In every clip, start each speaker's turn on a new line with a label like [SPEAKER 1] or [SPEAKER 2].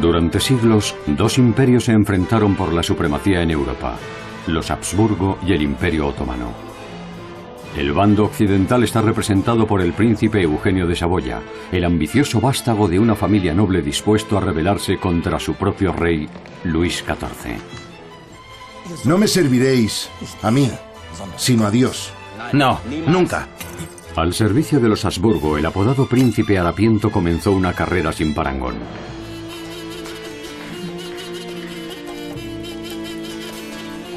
[SPEAKER 1] Durante siglos, dos imperios se enfrentaron por la supremacía en Europa, los Habsburgo y el Imperio Otomano. El bando occidental está representado por el príncipe Eugenio de Saboya, el ambicioso vástago de una familia noble dispuesto a rebelarse contra su propio rey, Luis XIV.
[SPEAKER 2] No me serviréis a mí, sino a Dios.
[SPEAKER 3] No, nunca.
[SPEAKER 1] Al servicio de los Habsburgo, el apodado príncipe harapiento comenzó una carrera sin parangón.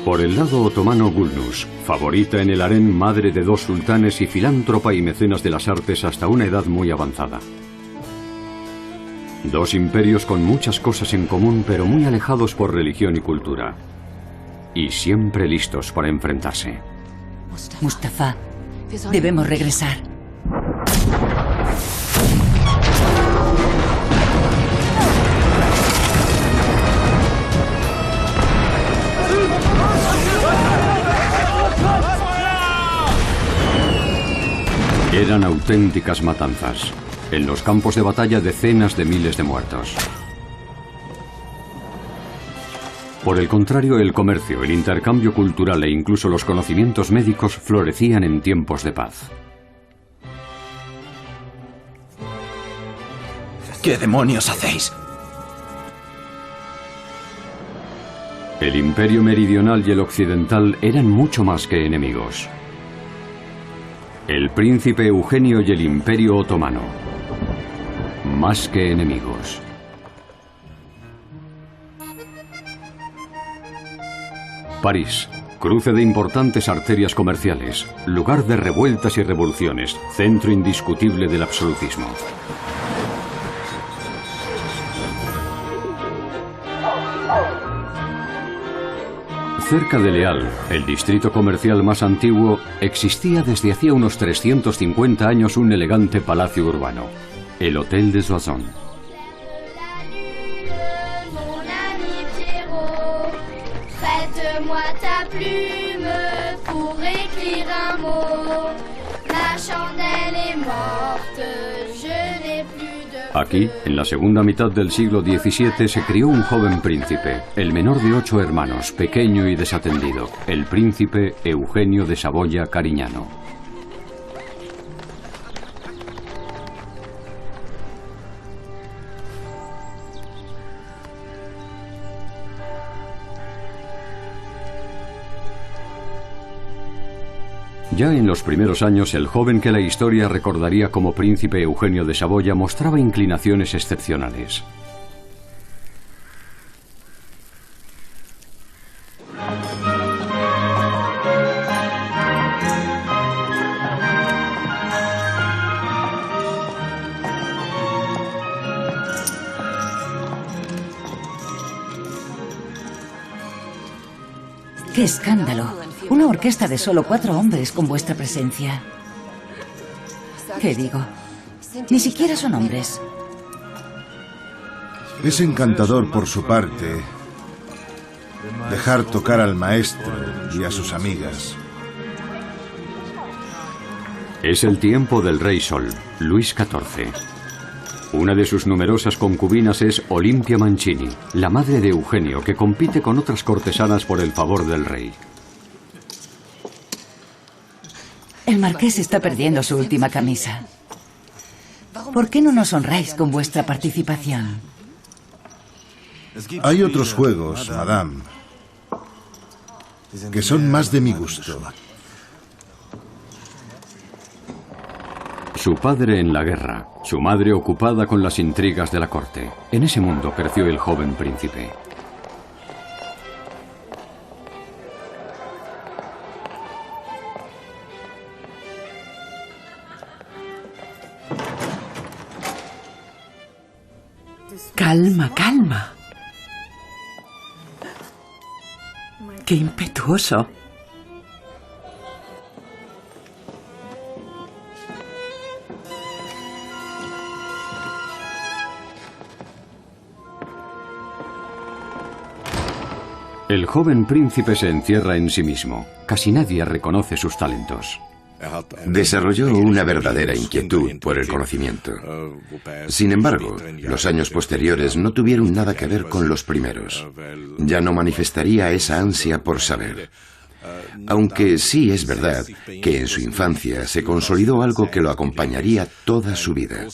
[SPEAKER 1] Por el lado otomano, Gulnuz, favorita en el harén, madre de dos sultanes y filántropa y mecenas de las artes hasta una edad muy avanzada. Dos imperios con muchas cosas en común, pero muy alejados por religión y cultura. Y siempre listos para enfrentarse.
[SPEAKER 4] Mustafa, debemos regresar.
[SPEAKER 1] Eran auténticas matanzas. En los campos de batalla, decenas de miles de muertos. Por el contrario, el comercio, el intercambio cultural e incluso los conocimientos médicos florecían en tiempos de paz.
[SPEAKER 3] ¿Qué demonios hacéis?
[SPEAKER 1] El imperio meridional y el occidental eran mucho más que enemigos. El príncipe Eugenio y el imperio otomano, más que enemigos. París, cruce de importantes arterias comerciales, lugar de revueltas y revoluciones, centro indiscutible del absolutismo. Cerca de Le Halles, el distrito comercial más antiguo, existía desde hacía unos 350 años un elegante palacio urbano, el Hôtel de Soissons. Aquí, en la segunda mitad del siglo XVII, se crió un joven príncipe, el menor de 8 hermanos, pequeño y desatendido, el príncipe Eugenio de Saboya Cariñano. Ya en los primeros años, el joven que la historia recordaría como príncipe Eugenio de Saboya mostraba inclinaciones excepcionales.
[SPEAKER 4] ¡Qué escándalo! Una orquesta de solo 4 hombres con vuestra presencia. ¿Qué digo? Ni siquiera son hombres.
[SPEAKER 2] Es encantador por su parte dejar tocar al maestro y a sus amigas.
[SPEAKER 1] Es el tiempo del Rey Sol, Luis XIV. Una de sus numerosas concubinas es Olimpia Mancini, la madre de Eugenio, que compite con otras cortesanas por el favor del rey.
[SPEAKER 4] El marqués está perdiendo su última camisa. ¿Por qué no nos honráis con vuestra participación?
[SPEAKER 2] Hay otros juegos, madame, que son más de mi gusto.
[SPEAKER 1] Su padre en la guerra, su madre ocupada con las intrigas de la corte. En ese mundo creció el joven príncipe.
[SPEAKER 5] Calma, calma. ¡Qué impetuoso!
[SPEAKER 1] El joven príncipe se encierra en sí mismo. Casi nadie reconoce sus talentos.
[SPEAKER 6] Desarrolló una verdadera inquietud por el conocimiento. Sin embargo, los años posteriores no tuvieron nada que ver con los primeros. Ya no manifestaría esa ansia por saber. Aunque sí es verdad que en su infancia se consolidó algo que lo acompañaría toda su vida: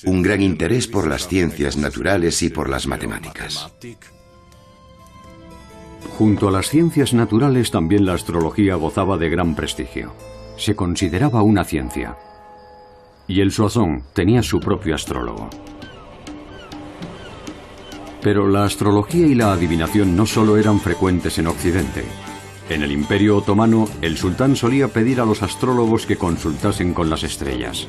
[SPEAKER 6] un gran interés por las ciencias naturales y por las matemáticas.
[SPEAKER 1] Junto a las ciencias naturales, también la astrología gozaba de gran prestigio. Se consideraba una ciencia. Y el Soissons tenía su propio astrólogo. Pero la astrología y la adivinación no solo eran frecuentes en Occidente. En el Imperio Otomano, el sultán solía pedir a los astrólogos que consultasen con las estrellas.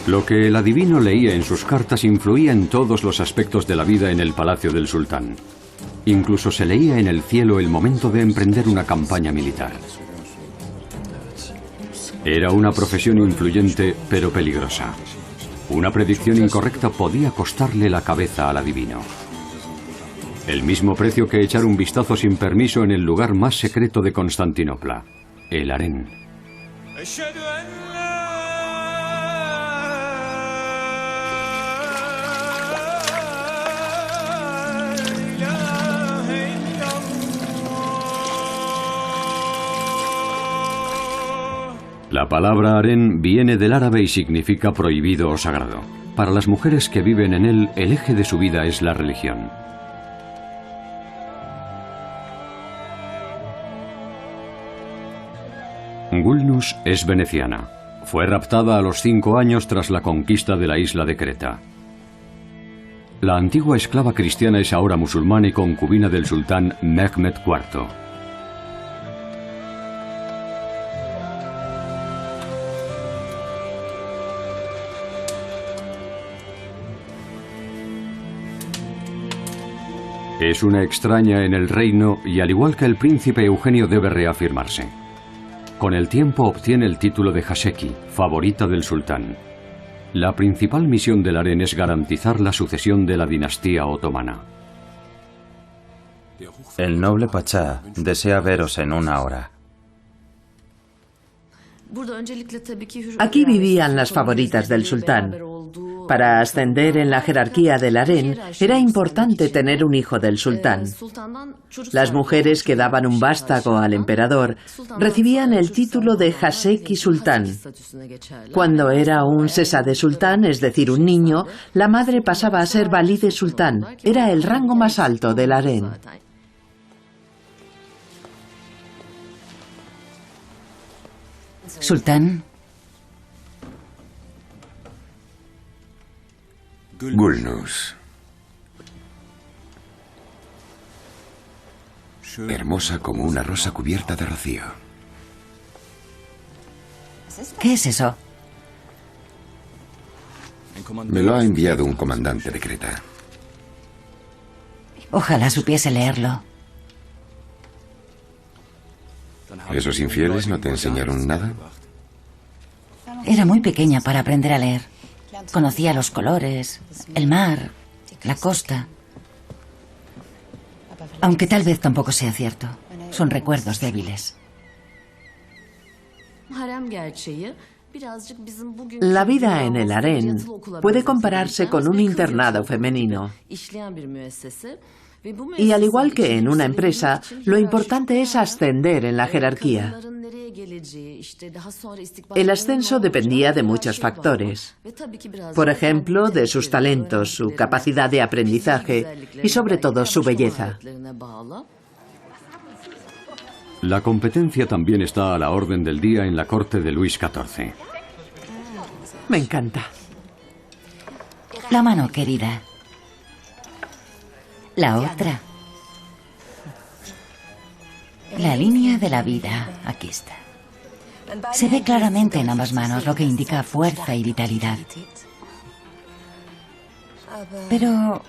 [SPEAKER 1] Lo que el adivino leía en sus cartas influía en todos los aspectos de la vida en el palacio del sultán. Incluso se leía en el cielo el momento de emprender una campaña militar. Era una profesión influyente, pero peligrosa. Una predicción incorrecta podía costarle la cabeza al adivino. El mismo precio que echar un vistazo sin permiso en el lugar más secreto de Constantinopla, el harén. La palabra harén viene del árabe y significa prohibido o sagrado. Para las mujeres que viven en él, el eje de su vida es la religión. Gulnus es veneciana. Fue raptada a los 5 años tras la conquista de la isla de Creta. La antigua esclava cristiana es ahora musulmana y concubina del sultán Mehmed IV. Es una extraña en el reino y, al igual que el príncipe Eugenio, debe reafirmarse. Con el tiempo obtiene el título de Haseki, favorita del sultán. La principal misión del harén es garantizar la sucesión de la dinastía otomana.
[SPEAKER 3] El noble Pachá desea veros en una hora.
[SPEAKER 5] Aquí vivían las favoritas del sultán. Para ascender en la jerarquía del harén era importante tener un hijo del sultán. Las mujeres que daban un vástago al emperador recibían el título de Haseki sultán. Cuando era un sesade sultán, es decir, un niño, la madre pasaba a ser valide sultán. Era el rango más alto del harén.
[SPEAKER 4] Sultán.
[SPEAKER 6] Gulnus. Hermosa como una rosa cubierta de rocío.
[SPEAKER 4] ¿Qué es eso?
[SPEAKER 6] Me lo ha enviado un comandante de Creta.
[SPEAKER 4] Ojalá supiese leerlo.
[SPEAKER 6] ¿Esos infieles no te enseñaron nada?
[SPEAKER 4] Era muy pequeña para aprender a leer. Conocía los colores, el mar, la costa. Aunque tal vez tampoco sea cierto. Son recuerdos débiles.
[SPEAKER 5] La vida en el harén puede compararse con un internado femenino. Y al igual que en una empresa, lo importante es ascender en la jerarquía. El ascenso dependía de muchos factores. Por ejemplo, de sus talentos, su capacidad de aprendizaje y sobre todo su belleza.
[SPEAKER 1] La competencia también está a la orden del día en la corte de Luis XIV.
[SPEAKER 5] Me encanta.
[SPEAKER 4] La mano, querida. La otra. La línea de la vida. Aquí está. Se ve claramente en ambas manos, lo que indica fuerza y vitalidad. Pero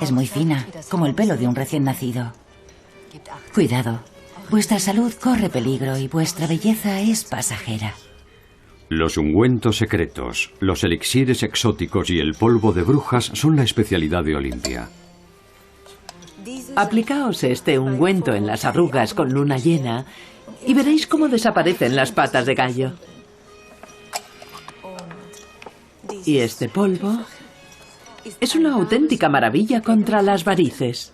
[SPEAKER 4] es muy fina, como el pelo de un recién nacido. Cuidado. Vuestra salud corre peligro y vuestra belleza es pasajera.
[SPEAKER 1] Los ungüentos secretos, los elixires exóticos y el polvo de brujas son la especialidad de Olimpia.
[SPEAKER 5] Aplicaos este ungüento en las arrugas con luna llena y veréis cómo desaparecen las patas de gallo. Y este polvo es una auténtica maravilla contra las varices.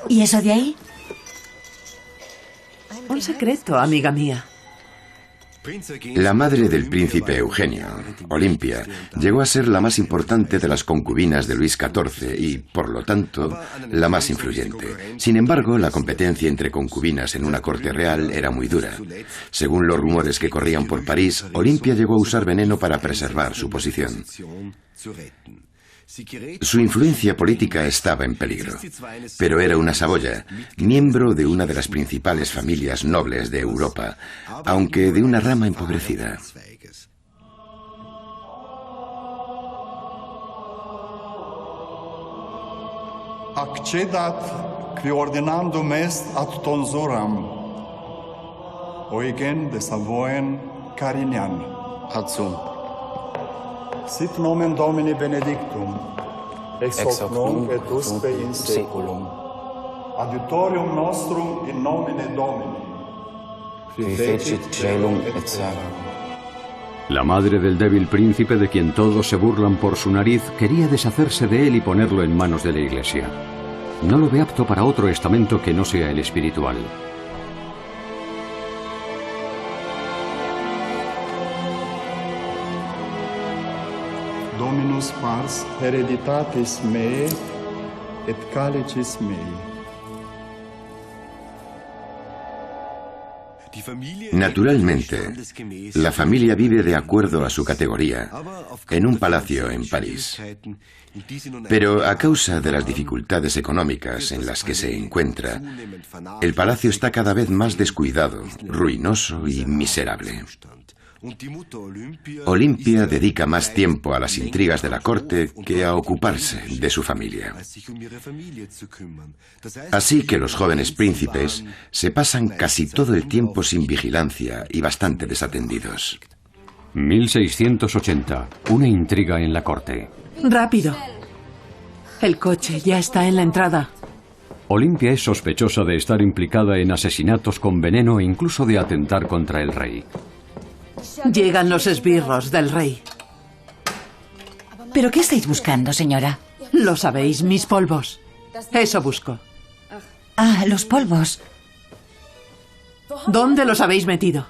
[SPEAKER 4] ¿Y eso de ahí?
[SPEAKER 5] Un secreto, amiga mía.
[SPEAKER 6] La madre del príncipe Eugenio, Olimpia, llegó a ser la más importante de las concubinas de Luis XIV y, por lo tanto, la más influyente. Sin embargo, la competencia entre concubinas en una corte real era muy dura. Según los rumores que corrían por París, Olimpia llegó a usar veneno para preservar su posición. Su influencia política estaba en peligro, pero era una saboya, miembro de una de las principales familias nobles de Europa, aunque de una rama empobrecida.
[SPEAKER 7] Accedat qui ordinandum est ad tonsuram, Eugen de Savoyen Carignan, ad sum. Sit nomen Domini benedictum, ex hoc nunc et usque in saeculum. Adiutorium nostrum in nomine Domini, qui fecit caelum et terram.
[SPEAKER 1] La madre del débil príncipe de quien todos se burlan por su nariz quería deshacerse de él y ponerlo en manos de la Iglesia. No lo ve apto para otro estamento que no sea el espiritual.
[SPEAKER 7] Dominus pars hereditatis mei et calicis mei.
[SPEAKER 6] Naturalmente, la familia vive de acuerdo a su categoría, en un palacio en París. Pero a causa de las dificultades económicas en las que se encuentra, el palacio está cada vez más descuidado, ruinoso y miserable. Olimpia dedica más tiempo a las intrigas de la corte que a ocuparse de su familia. Así que los jóvenes príncipes se pasan casi todo el tiempo sin vigilancia y bastante desatendidos.
[SPEAKER 1] 1680. Una intriga en la corte.
[SPEAKER 5] ¡Rápido! El coche ya está en la entrada.
[SPEAKER 1] Olimpia es sospechosa de estar implicada en asesinatos con veneno e incluso de atentar contra el rey.
[SPEAKER 5] Llegan los esbirros del rey.
[SPEAKER 4] ¿Pero qué estáis buscando, señora?
[SPEAKER 5] Lo sabéis, mis polvos. Eso busco.
[SPEAKER 4] Ah, los polvos.
[SPEAKER 5] ¿Dónde los habéis metido?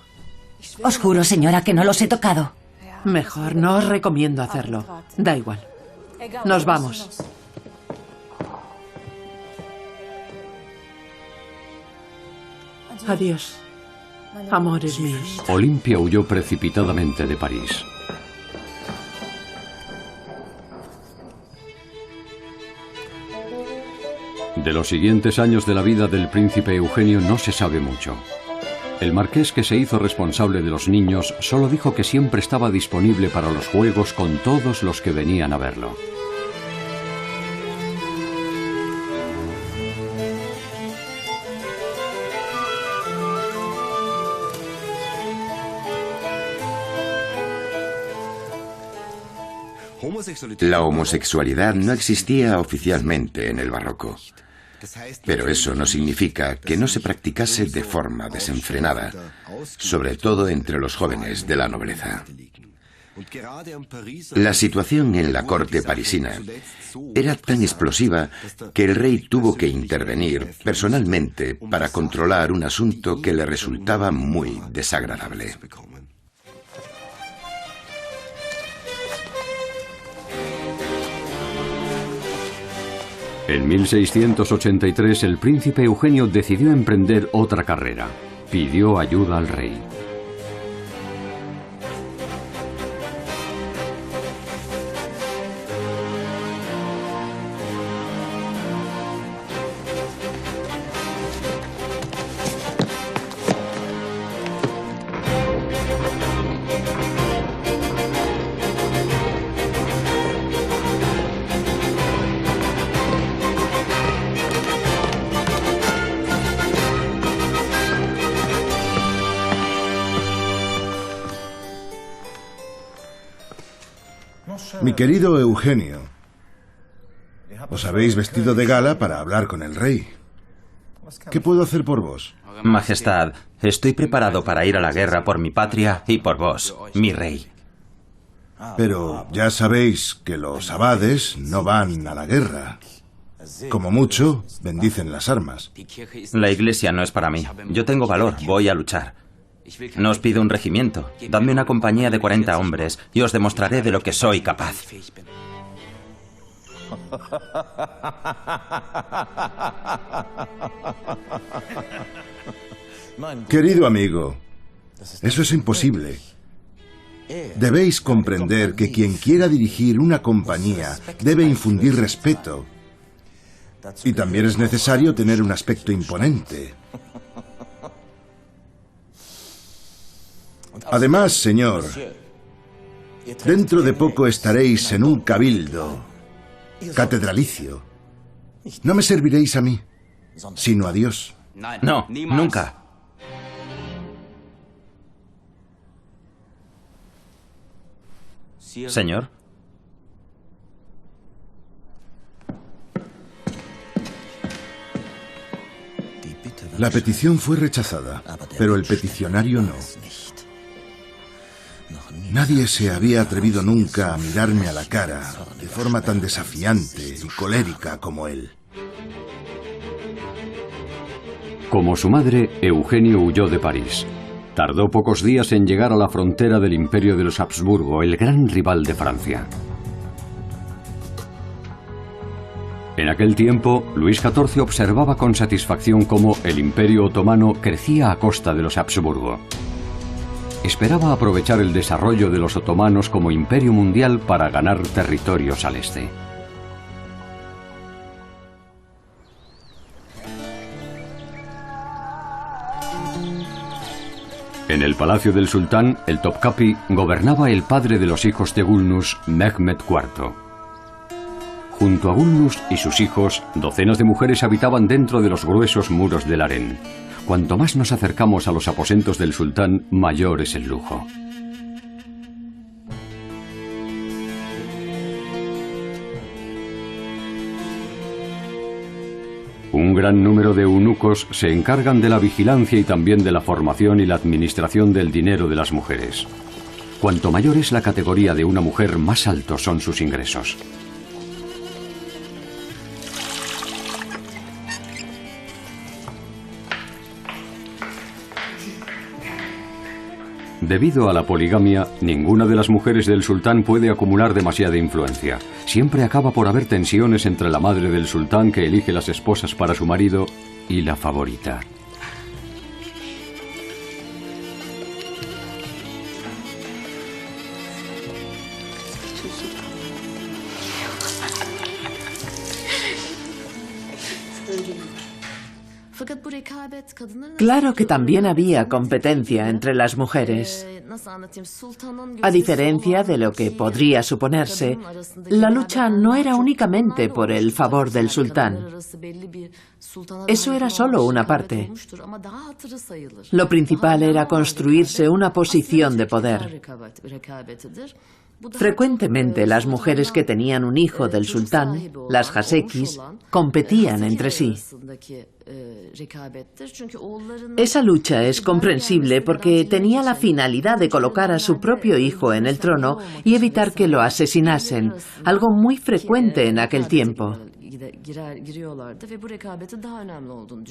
[SPEAKER 4] Os juro, señora, que no los he tocado.
[SPEAKER 5] Mejor, no os recomiendo hacerlo. Da igual. Nos vamos. Adiós, amores míos.
[SPEAKER 1] Olimpia huyó precipitadamente de París. De los siguientes años de la vida del príncipe Eugenio no se sabe mucho. El marqués, que se hizo responsable de los niños, solo dijo que siempre estaba disponible para los juegos con todos los que venían a verlo.
[SPEAKER 6] La homosexualidad no existía oficialmente en el barroco. Pero eso no significa que no se practicase de forma desenfrenada, sobre todo entre los jóvenes de la nobleza. La situación en la corte parisina era tan explosiva que el rey tuvo que intervenir personalmente para controlar un asunto que le resultaba muy desagradable.
[SPEAKER 1] En 1683 el príncipe Eugenio decidió emprender otra carrera. Pidió ayuda al rey.
[SPEAKER 2] Mi querido Eugenio, os habéis vestido de gala para hablar con el rey. ¿Qué puedo hacer por vos?
[SPEAKER 3] Majestad, estoy preparado para ir a la guerra por mi patria y por vos, mi rey.
[SPEAKER 2] Pero ya sabéis que los abades no van a la guerra. Como mucho, bendicen las armas.
[SPEAKER 3] La iglesia no es para mí. Yo tengo valor, voy a luchar. No os pido un regimiento. Dadme una compañía de 40 hombres y os demostraré de lo que soy capaz.
[SPEAKER 2] Querido amigo, eso es imposible. Debéis comprender que quien quiera dirigir una compañía debe infundir respeto. Y también es necesario tener un aspecto imponente. Además, señor, dentro de poco estaréis en un cabildo catedralicio. No me serviréis a mí, sino a Dios.
[SPEAKER 3] No, nunca. Señor.
[SPEAKER 2] La petición fue rechazada, pero el peticionario no. Nadie se había atrevido nunca a mirarme a la cara de forma tan desafiante y colérica como él.
[SPEAKER 1] Como su madre, Eugenio huyó de París. Tardó pocos días en llegar a la frontera del Imperio de los Habsburgo, el gran rival de Francia. En aquel tiempo, Luis XIV observaba con satisfacción cómo el Imperio otomano crecía a costa de los Habsburgo. Esperaba aprovechar el desarrollo de los otomanos como imperio mundial para ganar territorios al este. En el palacio del sultán, el Topkapi, gobernaba el padre de los hijos de Gulnus, Mehmed IV. Junto a Gulnus y sus hijos, docenas de mujeres habitaban dentro de los gruesos muros del harén. Cuanto más nos acercamos a los aposentos del sultán, mayor es el lujo. Un gran número de eunucos se encargan de la vigilancia y también de la formación y la administración del dinero de las mujeres. Cuanto mayor es la categoría de una mujer, más altos son sus ingresos. Debido a la poligamia, ninguna de las mujeres del sultán puede acumular demasiada influencia. Siempre acaba por haber tensiones entre la madre del sultán, que elige las esposas para su marido, y la favorita.
[SPEAKER 5] Claro que también había competencia entre las mujeres. A diferencia de lo que podría suponerse, la lucha no era únicamente por el favor del sultán. Eso era solo una parte. Lo principal era construirse una posición de poder. Frecuentemente las mujeres que tenían un hijo del sultán, las jasekis, competían entre sí. Esa lucha es comprensible porque tenía la finalidad de colocar a su propio hijo en el trono y evitar que lo asesinasen, algo muy frecuente en aquel tiempo.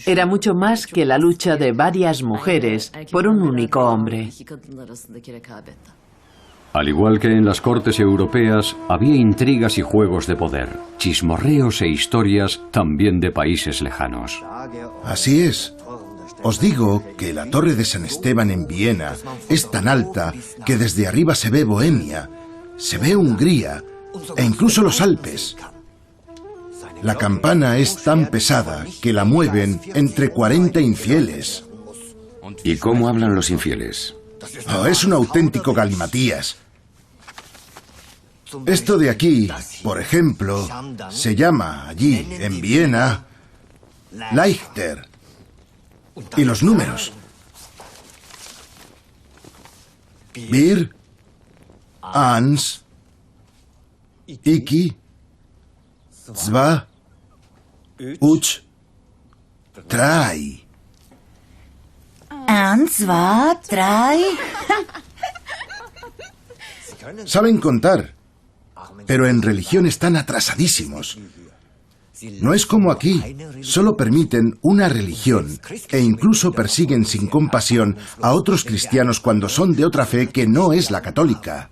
[SPEAKER 5] Era mucho más que la lucha de varias mujeres por un único hombre.
[SPEAKER 1] Al igual que en las cortes europeas, había intrigas y juegos de poder, chismorreos e historias también de países lejanos.
[SPEAKER 2] Así es. Os digo que la torre de San Esteban en Viena es tan alta que desde arriba se ve Bohemia, se ve Hungría e incluso los Alpes. La campana es tan pesada que la mueven entre 40 infieles.
[SPEAKER 6] ¿Y cómo hablan los infieles?
[SPEAKER 2] Oh, es un auténtico galimatías. Esto de aquí, por ejemplo, se llama allí, en Viena, Leichter. Y los números. Bir, Ans, Iki, Zwa, Uch, Trai.
[SPEAKER 4] 1, 2, 3.
[SPEAKER 2] Saben contar, pero en religión están atrasadísimos. No es como aquí, solo permiten una religión e incluso persiguen sin compasión a otros cristianos cuando son de otra fe que no es la católica.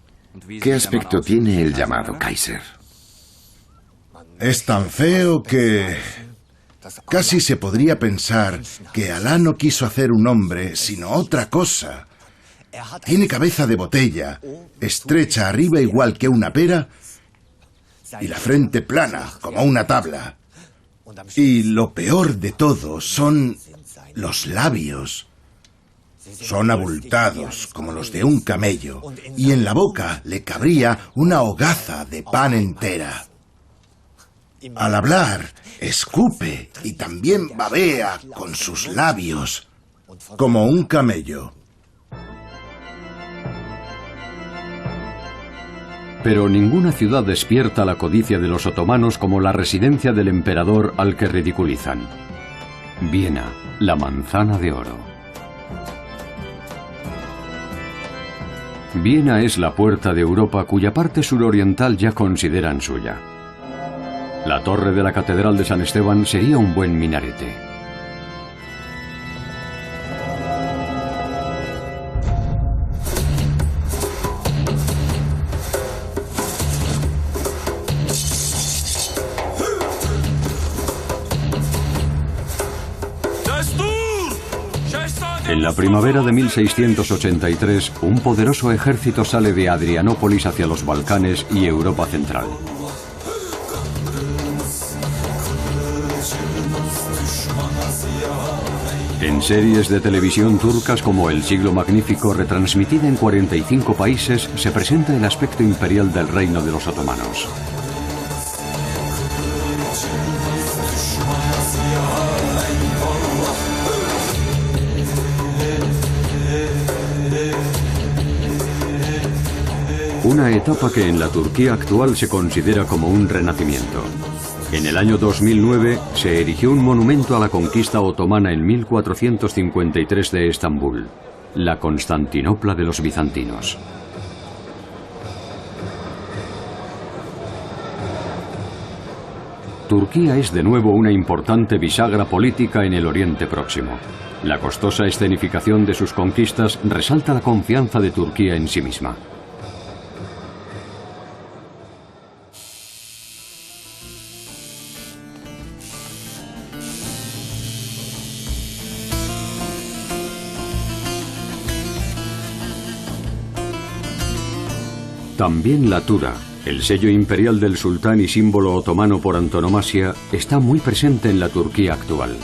[SPEAKER 6] ¿Qué aspecto tiene el llamado Kaiser?
[SPEAKER 2] Es tan feo que casi se podría pensar que Alá no quiso hacer un hombre, sino otra cosa. Tiene cabeza de botella, estrecha arriba igual que una pera y la frente plana como una tabla. Y lo peor de todo son los labios. Son abultados como los de un camello y en la boca le cabría una hogaza de pan entera. Al hablar, escupe y también babea con sus labios, como un camello.
[SPEAKER 1] Pero ninguna ciudad despierta la codicia de los otomanos como la residencia del emperador al que ridiculizan. Viena, la manzana de oro. Viena es la puerta de Europa cuya parte suroriental ya consideran suya. La torre de la Catedral de San Esteban sería un buen minarete. En la primavera de 1683, un poderoso ejército sale de Adrianópolis hacia los Balcanes y Europa Central. En series de televisión turcas como El Siglo Magnífico, retransmitida en 45 países, se presenta el aspecto imperial del reino de los otomanos. Una etapa que en la Turquía actual se considera como un renacimiento. En el año 2009 se erigió un monumento a la conquista otomana en 1453 de Estambul, la Constantinopla de los bizantinos. Turquía es de nuevo una importante bisagra política en el Oriente Próximo. La costosa escenificación de sus conquistas resalta la confianza de Turquía en sí misma. También la Tura, el sello imperial del sultán y símbolo otomano por antonomasia, está muy presente en la Turquía actual.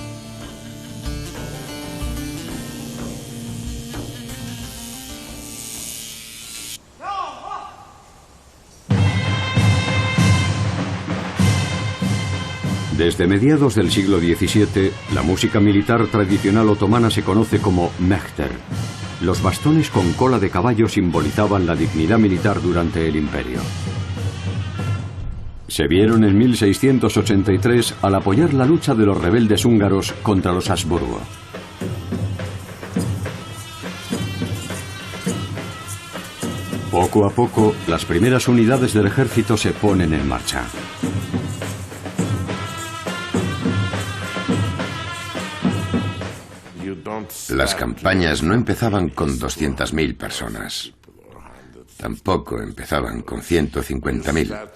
[SPEAKER 1] Desde mediados del siglo XVII, la música militar tradicional otomana se conoce como mehter. Los bastones con cola de caballo simbolizaban la dignidad militar durante el imperio. Se vieron en 1683 al apoyar la lucha de los rebeldes húngaros contra los Habsburgo. Poco a poco, las primeras unidades del ejército se ponen en marcha.
[SPEAKER 6] Las campañas no empezaban con 200.000 personas. Tampoco empezaban con 150.000.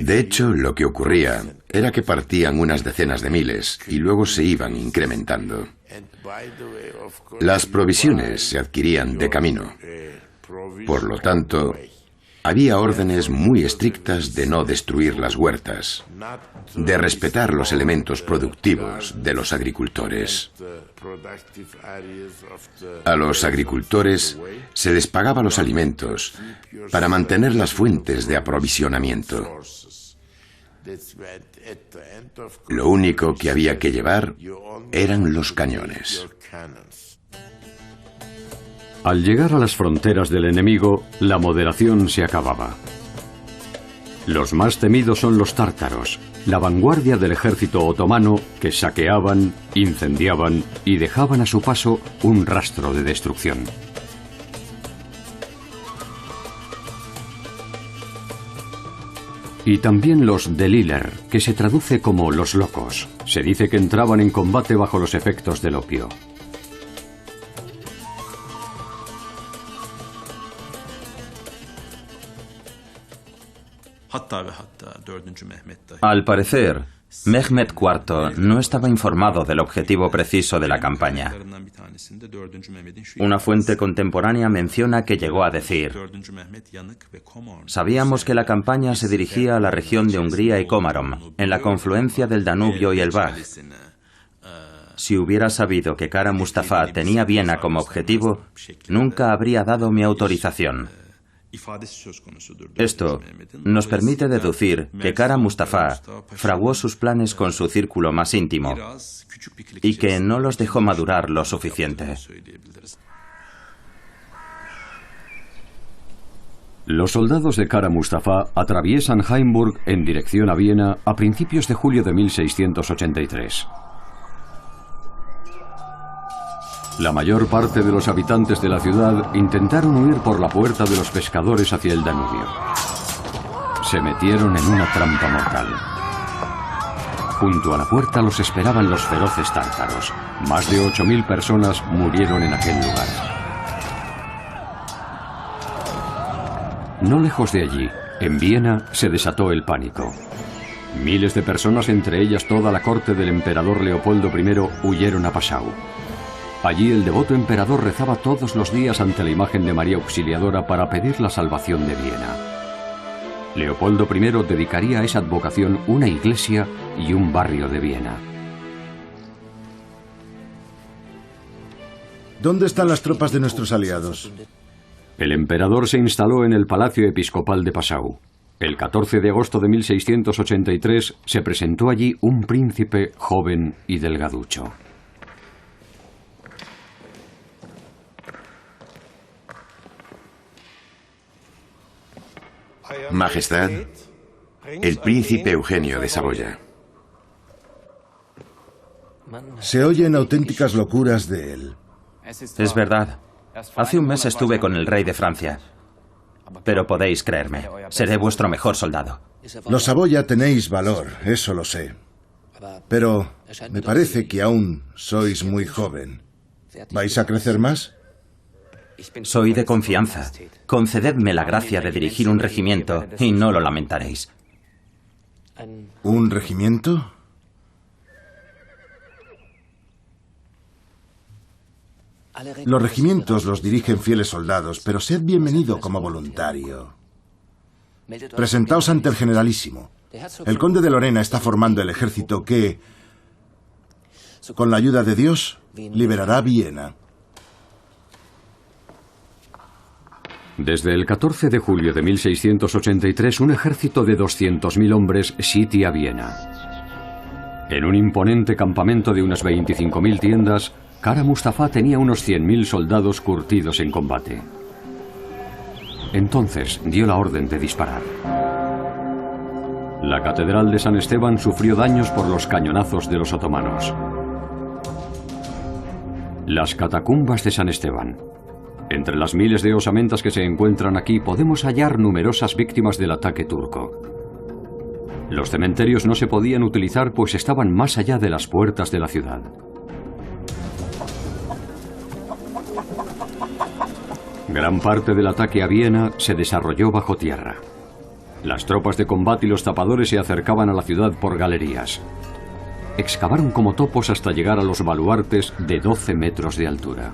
[SPEAKER 6] De hecho, lo que ocurría era que partían unas decenas de miles y luego se iban incrementando. Las provisiones se adquirían de camino. Por lo tanto, había órdenes muy estrictas de no destruir las huertas, de respetar los elementos productivos de los agricultores. A los agricultores se les pagaba los alimentos para mantener las fuentes de aprovisionamiento. Lo único que había que llevar eran los cañones. Al llegar a las fronteras del enemigo, la moderación se acababa.
[SPEAKER 1] Los más temidos son los tártaros, la vanguardia del ejército otomano que saqueaban, incendiaban y dejaban a su paso un rastro de destrucción. Y también los Deliler, que se traduce como los locos. Se dice que entraban en combate bajo los efectos del opio.
[SPEAKER 3] Al parecer, Mehmed IV no estaba informado del objetivo preciso de la campaña. Una fuente contemporánea menciona que llegó a decir: sabíamos que la campaña se dirigía a la región de Hungría y Komárom, en la confluencia del Danubio y el Vág. Si hubiera sabido que Kara Mustafa tenía Viena como objetivo, nunca habría dado mi autorización. Esto nos permite deducir que Kara Mustafa fraguó sus planes con su círculo más íntimo y que no los dejó madurar lo suficiente.
[SPEAKER 1] Los soldados de Kara Mustafa atraviesan Hainburg en dirección a Viena a principios de julio de 1683. La mayor parte de los habitantes de la ciudad intentaron huir por la puerta de los pescadores hacia el Danubio. Se metieron en una trampa mortal. Junto a la puerta los esperaban los feroces tártaros. Más de 8.000 personas murieron en aquel lugar. No lejos de allí, en Viena, se desató el pánico. Miles de personas, entre ellas toda la corte del emperador Leopoldo I, huyeron a Passau. Allí el devoto emperador rezaba todos los días ante la imagen de María Auxiliadora para pedir la salvación de Viena. Leopoldo I dedicaría a esa advocación una iglesia y un barrio de Viena.
[SPEAKER 2] ¿Dónde están las tropas de nuestros aliados?
[SPEAKER 1] El emperador se instaló en el Palacio Episcopal de Passau. El 14 de agosto de 1683 se presentó allí un príncipe joven y delgaducho.
[SPEAKER 6] Majestad, el príncipe Eugenio de Saboya.
[SPEAKER 2] Se oyen auténticas locuras de él.
[SPEAKER 3] Es verdad. Hace un mes estuve con el rey de Francia. Pero podéis creerme, seré vuestro mejor soldado.
[SPEAKER 2] Los Saboya tenéis valor, eso lo sé. Pero me parece que aún sois muy joven. ¿Vais a crecer más?
[SPEAKER 3] Soy de confianza. Concededme la gracia de dirigir un regimiento y no lo lamentaréis.
[SPEAKER 2] ¿Un regimiento? Los regimientos los dirigen fieles soldados, pero sed bienvenido como voluntario. Presentaos ante el generalísimo. El conde de Lorena está formando el ejército que, con la ayuda de Dios, liberará Viena.
[SPEAKER 1] Desde el 14 de julio de 1683, un ejército de 200.000 hombres sitia Viena. En un imponente campamento de unas 25.000 tiendas, Kara Mustafa tenía unos 100.000 soldados curtidos en combate. Entonces dio la orden de disparar. La catedral de San Esteban sufrió daños por los cañonazos de los otomanos. Las catacumbas de San Esteban. Entre las miles de osamentas que se encuentran aquí podemos hallar numerosas víctimas del ataque turco. Los cementerios no se podían utilizar pues estaban más allá de las puertas de la ciudad. Gran parte del ataque a Viena se desarrolló bajo tierra. Las tropas de combate y los tapadores se acercaban a la ciudad por galerías. Excavaron como topos hasta llegar a los baluartes de 12 metros de altura.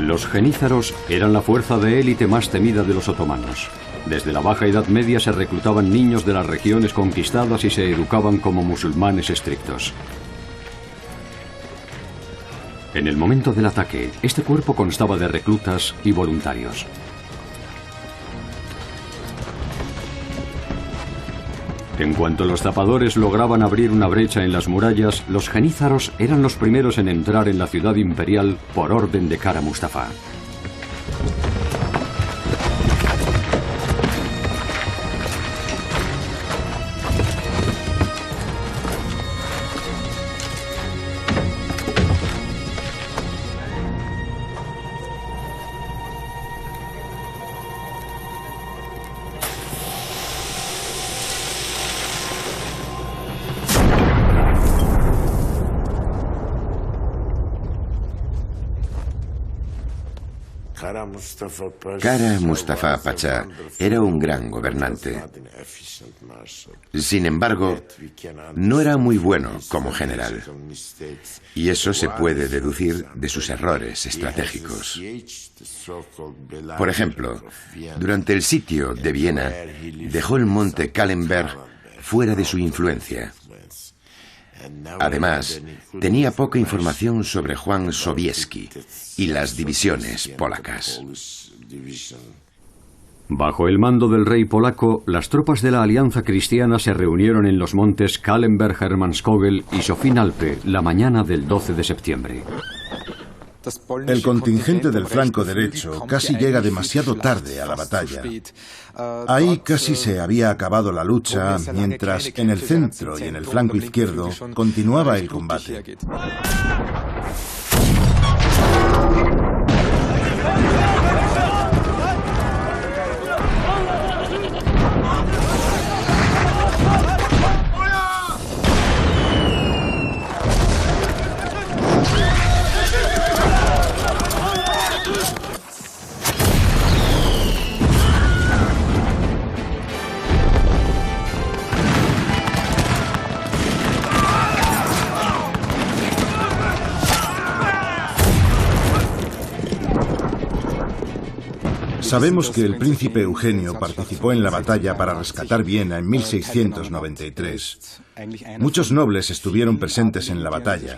[SPEAKER 1] Los genízaros eran la fuerza de élite más temida de los otomanos. Desde la Baja Edad Media se reclutaban niños de las regiones conquistadas y se educaban como musulmanes estrictos. En el momento del ataque, este cuerpo constaba de reclutas y voluntarios. En cuanto los zapadores lograban abrir una brecha en las murallas, los genízaros eran los primeros en entrar en la ciudad imperial por orden de Kara Mustafa.
[SPEAKER 6] Kara Mustafa Pasha era un gran gobernante. Sin embargo, no era muy bueno como general. Y eso se puede deducir de sus errores estratégicos. Por ejemplo, durante el sitio de Viena, dejó el monte Kahlenberg fuera de su influencia. Además, tenía poca información sobre Juan Sobieski y las divisiones polacas.
[SPEAKER 1] Bajo el mando del rey polaco, las tropas de la Alianza Cristiana se reunieron en los montes Kahlenberg, Hermannskogel y Sophienalpe la mañana del 12 de septiembre.
[SPEAKER 2] El contingente del flanco derecho casi llega demasiado tarde a la batalla. Ahí casi se había acabado la lucha, mientras en el centro y en el flanco izquierdo continuaba el combate. Sabemos que el príncipe Eugenio participó en la batalla para rescatar Viena en 1693. Muchos nobles estuvieron presentes en la batalla,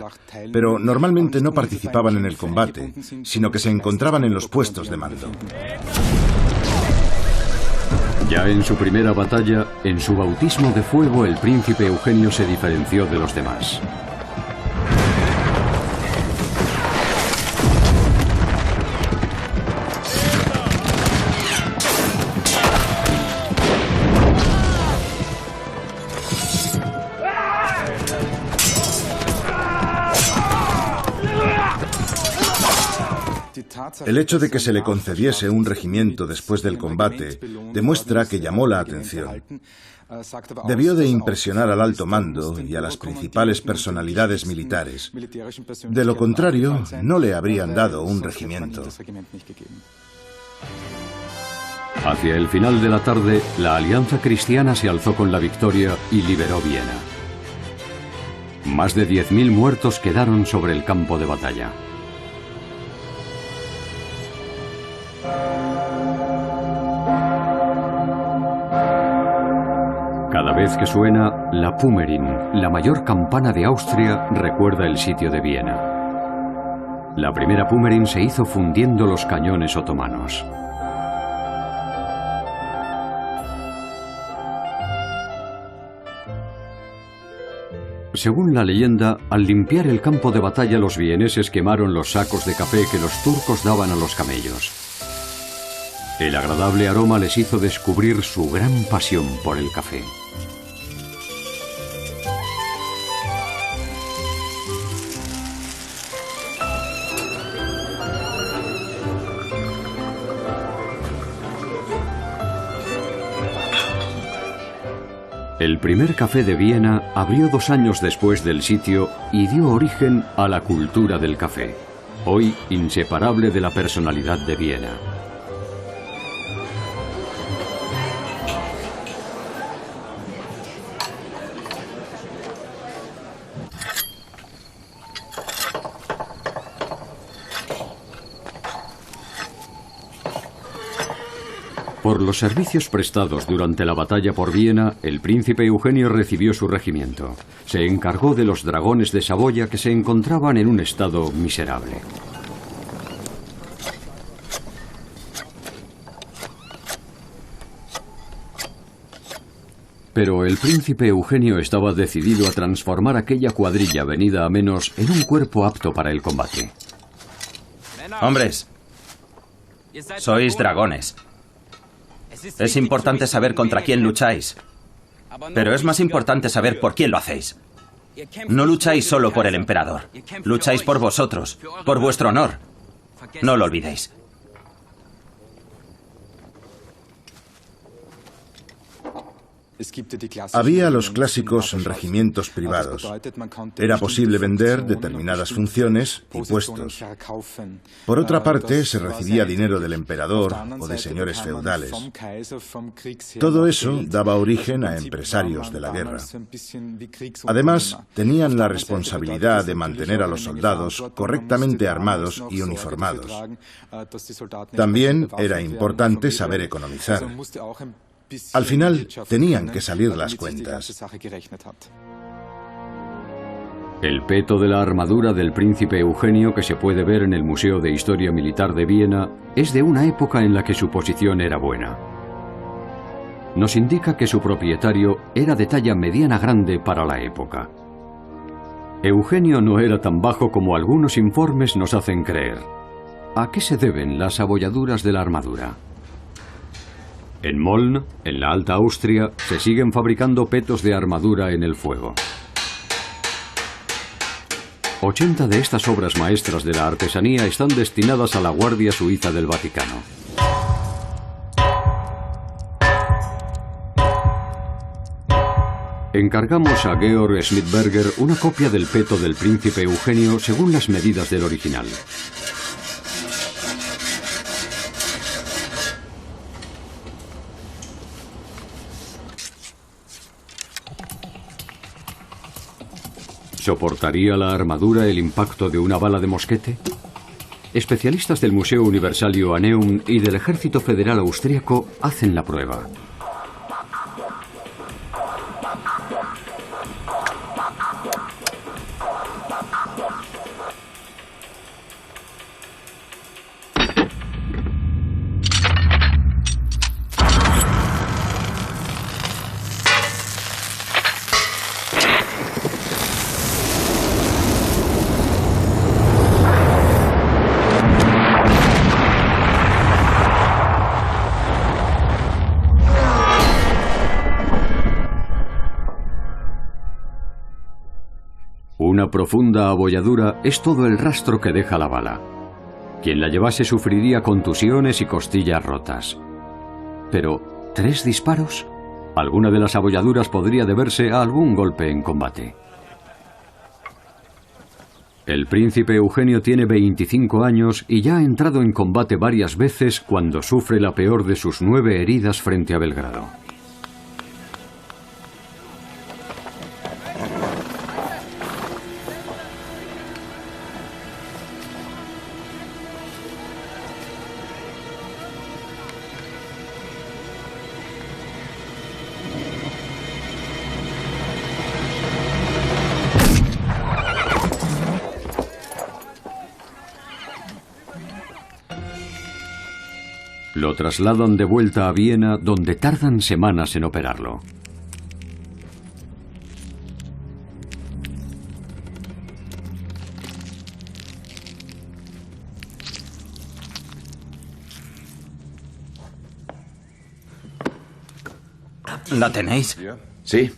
[SPEAKER 2] pero normalmente no participaban en el combate, sino que se encontraban en los puestos de mando.
[SPEAKER 1] Ya en su primera batalla, en su bautismo de fuego, el príncipe Eugenio se diferenció de los demás.
[SPEAKER 2] El hecho de que se le concediese un regimiento después del combate demuestra que llamó la atención. Debió de impresionar al alto mando y a las principales personalidades militares. De lo contrario, no le habrían dado un regimiento.
[SPEAKER 1] Hacia el final de la tarde, la Alianza Cristiana se alzó con la victoria y liberó Viena. Más de 10.000 muertos quedaron sobre el campo de batalla. Cada vez que suena, la Pummerin, la mayor campana de Austria, recuerda el sitio de Viena. La primera Pummerin se hizo fundiendo los cañones otomanos. Según la leyenda, al limpiar el campo de batalla, los vieneses quemaron los sacos de café que los turcos daban a los camellos. El agradable aroma les hizo descubrir su gran pasión por el café. El primer café de Viena abrió 2 años después del sitio y dio origen a la cultura del café, hoy inseparable de la personalidad de Viena. Por los servicios prestados durante la batalla por Viena, el príncipe Eugenio recibió su regimiento. Se encargó de los dragones de Saboya, que se encontraban en un estado miserable. Pero el príncipe Eugenio estaba decidido a transformar aquella cuadrilla venida a menos en un cuerpo apto para el combate.
[SPEAKER 3] Hombres, sois dragones. Es importante saber contra quién lucháis, pero es más importante saber por quién lo hacéis. No lucháis solo por el emperador, lucháis por vosotros, por vuestro honor. No lo olvidéis.
[SPEAKER 2] Había los clásicos regimientos privados. Era posible vender determinadas funciones y puestos. Por otra parte, se recibía dinero del emperador o de señores feudales. Todo eso daba origen a empresarios de la guerra. Además, tenían la responsabilidad de mantener a los soldados correctamente armados y uniformados. También era importante saber economizar. Al final, tenían que salir las cuentas.
[SPEAKER 1] El peto de la armadura del príncipe Eugenio, que se puede ver en el Museo de Historia Militar de Viena, es de una época en la que su posición era buena. Nos indica que su propietario era de talla mediana grande para la época. Eugenio no era tan bajo como algunos informes nos hacen creer. ¿A qué se deben las abolladuras de la armadura? En Moln, en la Alta Austria, se siguen fabricando petos de armadura en el fuego. 80 de estas obras maestras de la artesanía están destinadas a la Guardia Suiza del Vaticano. Encargamos a Georg Schmidberger una copia del peto del príncipe Eugenio según las medidas del original. ¿Soportaría la armadura el impacto de una bala de mosquete? Especialistas del Museo Universal Joanneum y del Ejército Federal Austriaco hacen la prueba. Una profunda abolladura es todo el rastro que deja la bala. Quien la llevase sufriría contusiones y costillas rotas. Pero, ¿3 disparos? Alguna de las abolladuras podría deberse a algún golpe en combate. El príncipe Eugenio tiene 25 años y ya ha entrado en combate varias veces cuando sufre la peor de sus 9 heridas frente a Belgrado. Lo trasladan de vuelta a Viena, donde tardan semanas en operarlo.
[SPEAKER 3] ¿La tenéis?
[SPEAKER 6] Sí,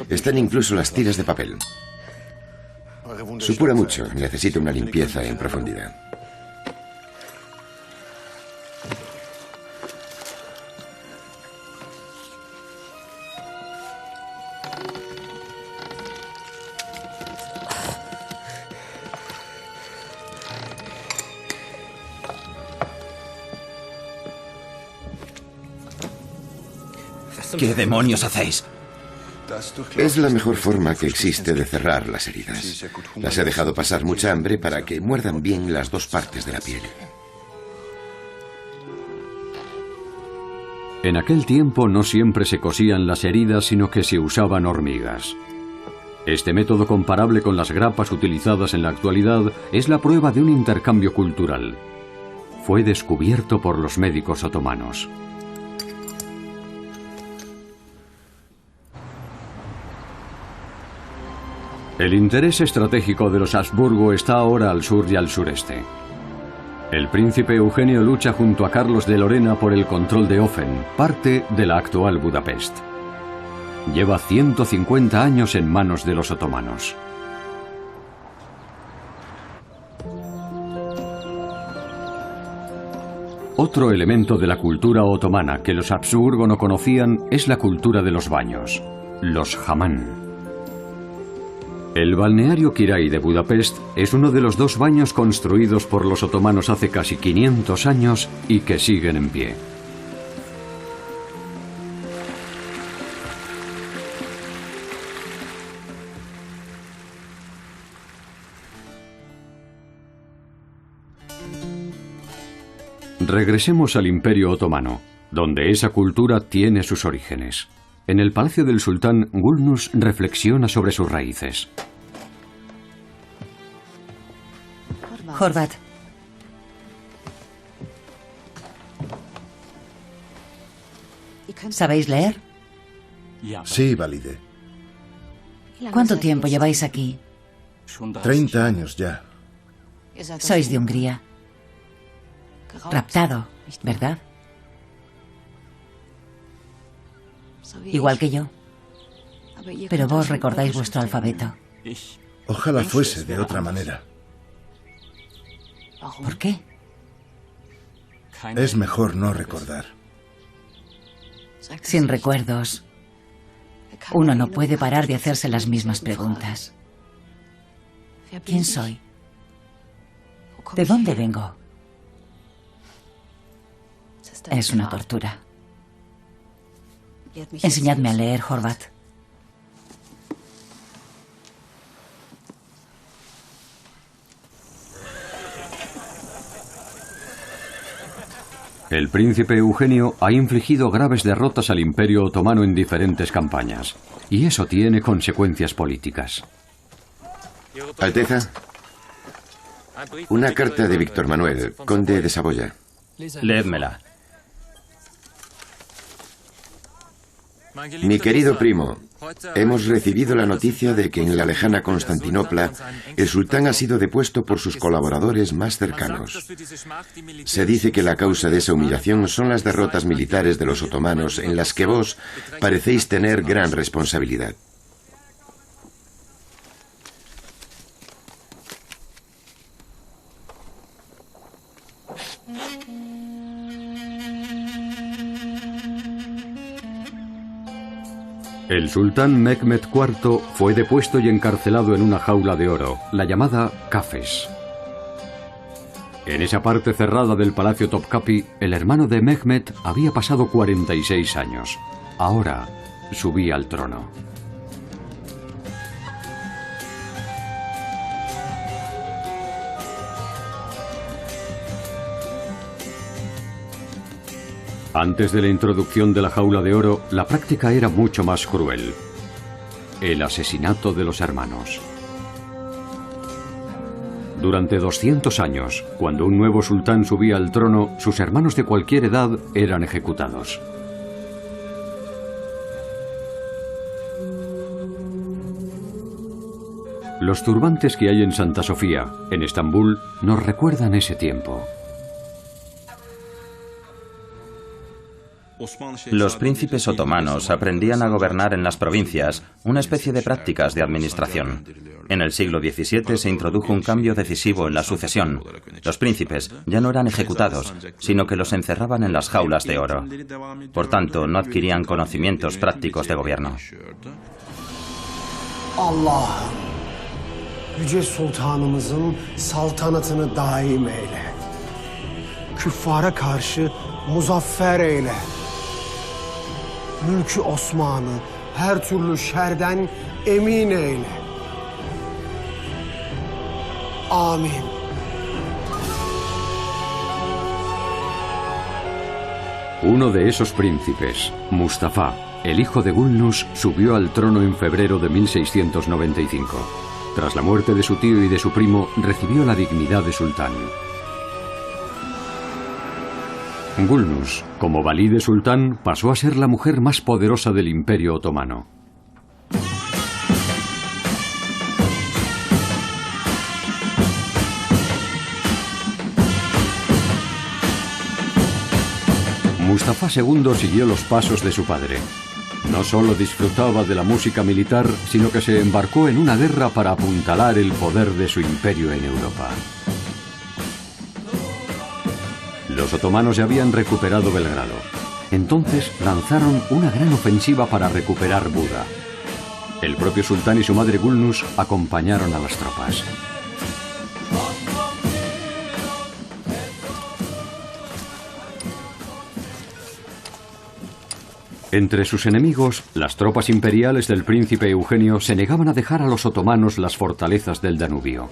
[SPEAKER 6] están incluso las tiras de papel. Supura mucho, necesita una limpieza en profundidad.
[SPEAKER 3] ¿Qué demonios hacéis?
[SPEAKER 6] Es la mejor forma que existe de cerrar las heridas. Las he dejado pasar mucha hambre para que muerdan bien las 2 partes de la piel.
[SPEAKER 1] En aquel tiempo no siempre se cosían las heridas, sino que se usaban hormigas. Este método, comparable con las grapas utilizadas en la actualidad, es la prueba de un intercambio cultural. Fue descubierto por los médicos otomanos. El interés estratégico de los Habsburgo está ahora al sur y al sureste. El príncipe Eugenio lucha junto a Carlos de Lorena por el control de Ofen, parte de la actual Budapest. Lleva 150 años en manos de los otomanos. Otro elemento de la cultura otomana que los Habsburgo no conocían es la cultura de los baños, los hamán. El balneario Király de Budapest es uno de los 2 baños construidos por los otomanos hace casi 500 años y que siguen en pie. Regresemos al Imperio Otomano, donde esa cultura tiene sus orígenes. En el palacio del sultán, Gulnus reflexiona sobre sus raíces.
[SPEAKER 4] Horvat. ¿Sabéis leer?
[SPEAKER 2] Sí, Valide.
[SPEAKER 4] ¿Cuánto tiempo lleváis aquí?
[SPEAKER 2] 30 años ya.
[SPEAKER 4] Sois de Hungría. Raptado, ¿verdad? Igual que yo. Pero vos recordáis vuestro alfabeto.
[SPEAKER 2] Ojalá fuese de otra manera.
[SPEAKER 4] ¿Por qué?
[SPEAKER 2] Es mejor no recordar.
[SPEAKER 4] Sin recuerdos, uno no puede parar de hacerse las mismas preguntas. ¿Quién soy? ¿De dónde vengo? Es una tortura. Enseñadme a leer, Horvat.
[SPEAKER 1] El príncipe Eugenio ha infligido graves derrotas al Imperio Otomano en diferentes campañas, y eso tiene consecuencias políticas.
[SPEAKER 6] Alteza, una carta de Víctor Manuel, conde de Saboya.
[SPEAKER 3] Léedmela.
[SPEAKER 6] Mi querido primo, hemos recibido la noticia de que en la lejana Constantinopla el sultán ha sido depuesto por sus colaboradores más cercanos. Se dice que la causa de esa humillación son las derrotas militares de los otomanos en las que vos parecéis tener gran responsabilidad.
[SPEAKER 1] El sultán Mehmed IV fue depuesto y encarcelado en una jaula de oro, la llamada Kafes. En esa parte cerrada del palacio Topkapi, el hermano de Mehmed había pasado 46 años. Ahora subía al trono. Antes de la introducción de la jaula de oro, la práctica era mucho más cruel. El asesinato de los hermanos. Durante 200 años, cuando un nuevo sultán subía al trono, sus hermanos de cualquier edad eran ejecutados. Los turbantes que hay en Santa Sofía, en Estambul, nos recuerdan ese tiempo.
[SPEAKER 3] Los príncipes otomanos aprendían a gobernar en las provincias, una especie de prácticas de administración. En el siglo XVII se introdujo un cambio decisivo en la sucesión. Los príncipes ya no eran ejecutados, sino que los encerraban en las jaulas de oro. Por tanto, no adquirían conocimientos prácticos de gobierno.
[SPEAKER 8] Allah'ım, yüce sultanımızın saltanatını daim eyle. Küffara karşı muzaffer eyle. Mülkü Osman'ı her türlü şerden emin eyle. Amin.
[SPEAKER 1] Uno de esos príncipes, Mustafa, el hijo de Gulnus, subió al trono en febrero de 1695. Tras la muerte de su tío y de su primo, recibió la dignidad de sultán. Gulnus, como valí de sultán, pasó a ser la mujer más poderosa del Imperio Otomano. Mustafa II siguió los pasos de su padre. No solo disfrutaba de la música militar, sino que se embarcó en una guerra para apuntalar el poder de su imperio en Europa. Los otomanos ya habían recuperado Belgrado. Entonces lanzaron una gran ofensiva para recuperar Buda. El propio sultán y su madre Gulnus acompañaron a las tropas. Entre sus enemigos, las tropas imperiales del príncipe Eugenio se negaban a dejar a los otomanos las fortalezas del Danubio.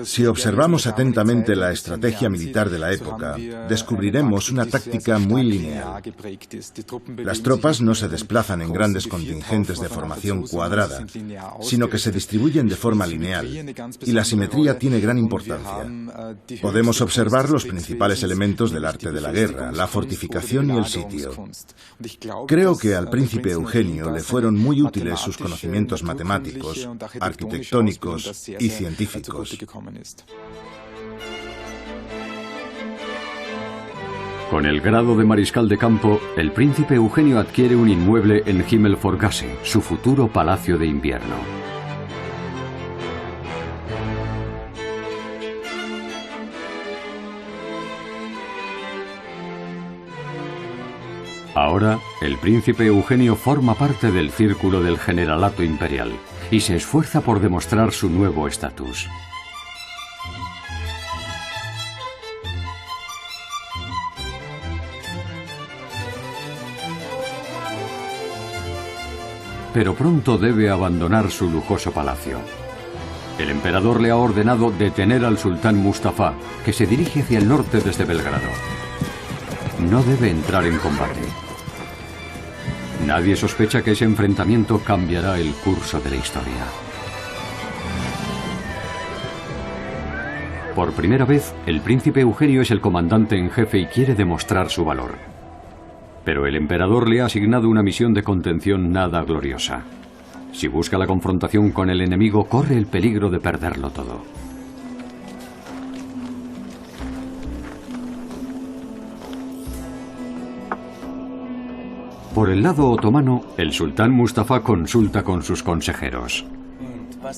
[SPEAKER 2] Si observamos atentamente la estrategia militar de la época, descubriremos una táctica muy lineal. Las tropas no se desplazan en grandes contingentes de formación cuadrada, sino que se distribuyen de forma lineal, y la simetría tiene gran importancia. Podemos observar los principales elementos del arte de la guerra, la fortificación y el sitio. Creo que al príncipe Eugenio le fueron muy útiles sus conocimientos matemáticos, arquitectónicos y científicos.
[SPEAKER 1] Con el grado de mariscal de campo, el príncipe Eugenio adquiere un inmueble en Himmelpfortgasse, su futuro palacio de invierno. Ahora, el príncipe Eugenio forma parte del círculo del generalato imperial y se esfuerza por demostrar su nuevo estatus. Pero pronto debe abandonar su lujoso palacio. El emperador le ha ordenado detener al sultán Mustafa, que se dirige hacia el norte desde Belgrado. No debe entrar en combate. Nadie sospecha que ese enfrentamiento cambiará el curso de la historia. Por primera vez, el príncipe Eugenio es el comandante en jefe y quiere demostrar su valor. Pero el emperador le ha asignado una misión de contención nada gloriosa. Si busca la confrontación con el enemigo, corre el peligro de perderlo todo. Por el lado otomano, el sultán Mustafa consulta con sus consejeros.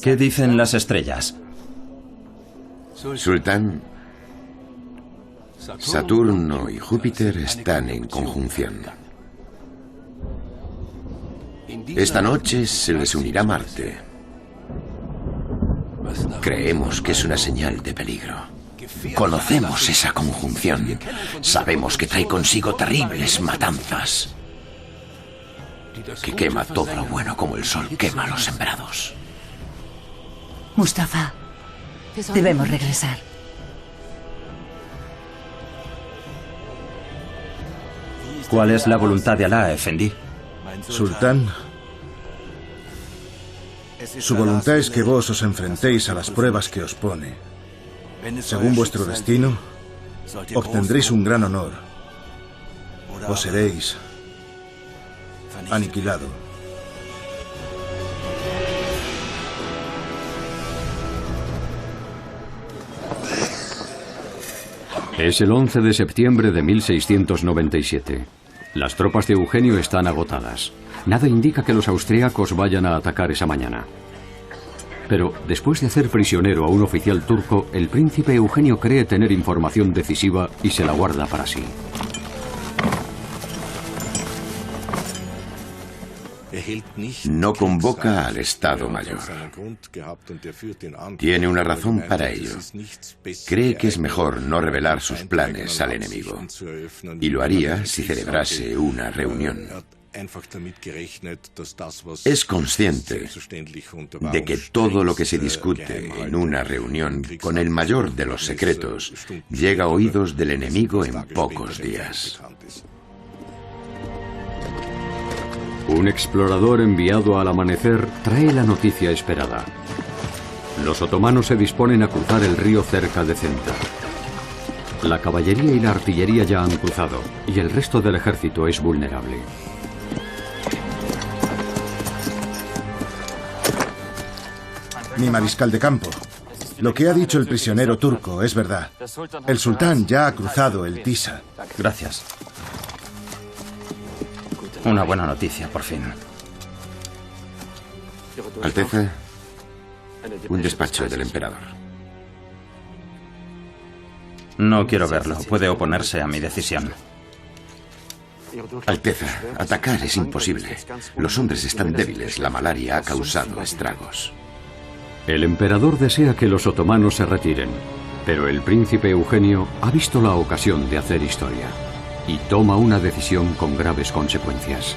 [SPEAKER 3] ¿Qué dicen las estrellas?
[SPEAKER 6] Sultán, Saturno y Júpiter están en conjunción. Esta noche se les unirá Marte. Creemos que es una señal de peligro. Conocemos esa conjunción. Sabemos que trae consigo terribles matanzas, que quema todo lo bueno como el sol quema a los sembrados.
[SPEAKER 4] Mustafa, debemos regresar.
[SPEAKER 3] ¿Cuál es la voluntad de Alá, Efendi?
[SPEAKER 2] Sultán, su voluntad es que vos os enfrentéis a las pruebas que os pone. Según vuestro destino, obtendréis un gran honor. O seréis aniquilado.
[SPEAKER 1] Es el 11 de septiembre de 1697. Las tropas de Eugenio están agotadas. Nada indica que los austríacos vayan a atacar esa mañana. Pero después de hacer prisionero a un oficial turco, el príncipe Eugenio cree tener información decisiva y se la guarda para sí.
[SPEAKER 6] No convoca al Estado Mayor. Tiene una razón para ello. Cree que es mejor no revelar sus planes al enemigo. Y lo haría si celebrase una reunión. Es consciente de que todo lo que se discute en una reunión con el mayor de los secretos llega a oídos del enemigo en pocos días.
[SPEAKER 1] Un explorador enviado al amanecer trae la noticia esperada. Los otomanos se disponen a cruzar el río cerca de Centa. La caballería y la artillería ya han cruzado, y el resto del ejército es vulnerable.
[SPEAKER 2] mi mariscal de campo. Lo que ha dicho el prisionero turco es verdad. El sultán ya ha cruzado el Tisa.
[SPEAKER 3] Gracias. Una buena noticia, por fin.
[SPEAKER 6] Alteza, un despacho del emperador.
[SPEAKER 3] No quiero verlo. Puede oponerse a mi decisión.
[SPEAKER 6] Alteza, atacar es imposible. Los hombres están débiles. La malaria ha causado estragos.
[SPEAKER 1] El emperador desea que los otomanos se retiren, pero el príncipe Eugenio ha visto la ocasión de hacer historia y toma una decisión con graves consecuencias.